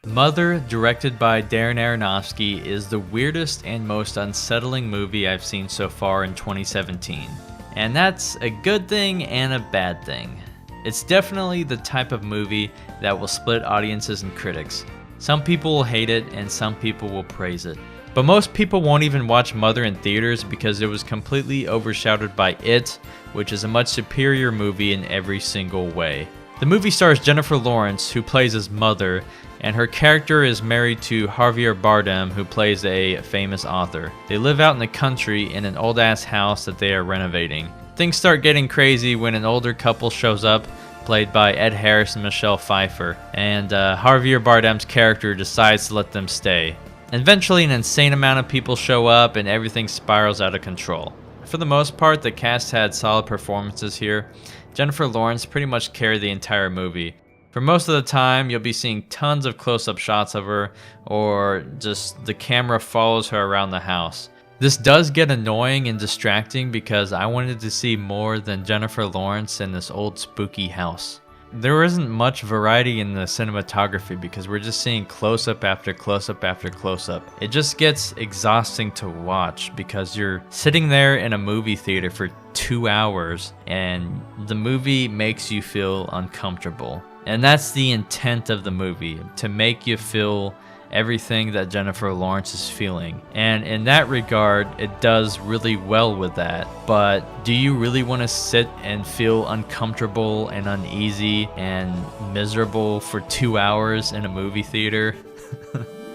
Mother, directed by Darren Aronofsky, is the weirdest and most unsettling movie I've seen so far in 2017. And that's a good thing and a bad thing. It's definitely the type of movie that will split audiences and critics. Some people will hate it and some people will praise it. But most people won't even watch Mother in theaters because it was completely overshadowed by It, which is a much superior movie in every single way. The movie stars Jennifer Lawrence, who plays as Mother, and her character is married to Javier Bardem, who plays a famous author. They live out in the country in an old-ass house that they are renovating. Things start getting crazy when an older couple shows up, played by Ed Harris and Michelle Pfeiffer, and Javier Bardem's character decides to let them stay. Eventually, an insane amount of people show up and everything spirals out of control. For the most part, the cast had solid performances here. Jennifer Lawrence pretty much carried the entire movie. For most of the time, you'll be seeing tons of close-up shots of her, or just the camera follows her around the house. This does get annoying and distracting because I wanted to see more than Jennifer Lawrence in this old spooky house. There isn't much variety in the cinematography because we're just seeing close-up after close-up after close-up. It just gets exhausting to watch because you're sitting there in a movie theater for 2 hours and the movie makes you feel uncomfortable. And that's the intent of the movie, to make you feel everything that Jennifer Lawrence is feeling. And in that regard, it does really well with that. But do you really want to sit and feel uncomfortable and uneasy and miserable for 2 hours in a movie theater?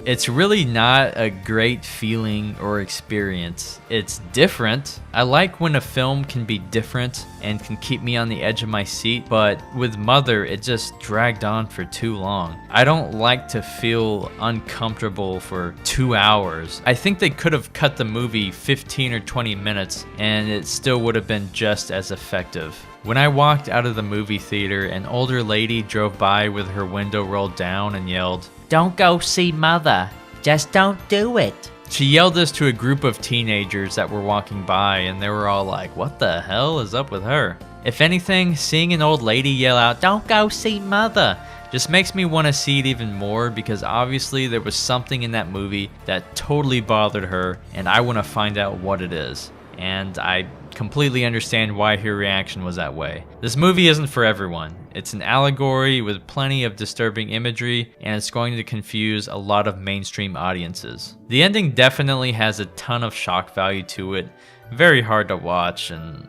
It's really not a great feeling or experience. It's different. I like when a film can be different and can keep me on the edge of my seat, but with Mother, it just dragged on for too long. I don't like to feel uncomfortable for 2 hours. I think they could have cut the movie 15 or 20 minutes and it still would have been just as effective. When I walked out of the movie theater, an older lady drove by with her window rolled down and yelled, "Don't go see Mother. Just don't do it." She yelled this to a group of teenagers that were walking by, and they were all like, what the hell is up with her? If anything, seeing an old lady yell out, "Don't go see Mother," just makes me want to see it even more because obviously there was something in that movie that totally bothered her, and I want to find out what it is. And I completely understand why her reaction was that way. This movie isn't for everyone. It's an allegory with plenty of disturbing imagery, and it's going to confuse a lot of mainstream audiences. The ending definitely has a ton of shock value to it, very hard to watch, and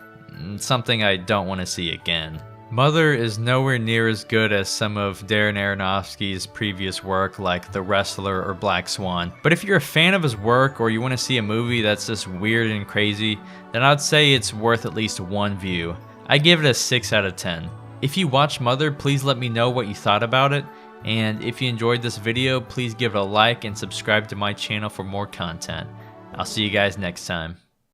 something I don't want to see again. Mother is nowhere near as good as some of Darren Aronofsky's previous work like The Wrestler or Black Swan. But if you're a fan of his work or you want to see a movie that's just weird and crazy, then I'd say it's worth at least one view. I give it a 6 out of 10. If you watch Mother, please let me know what you thought about it. And if you enjoyed this video, please give it a like and subscribe to my channel for more content. I'll see you guys next time.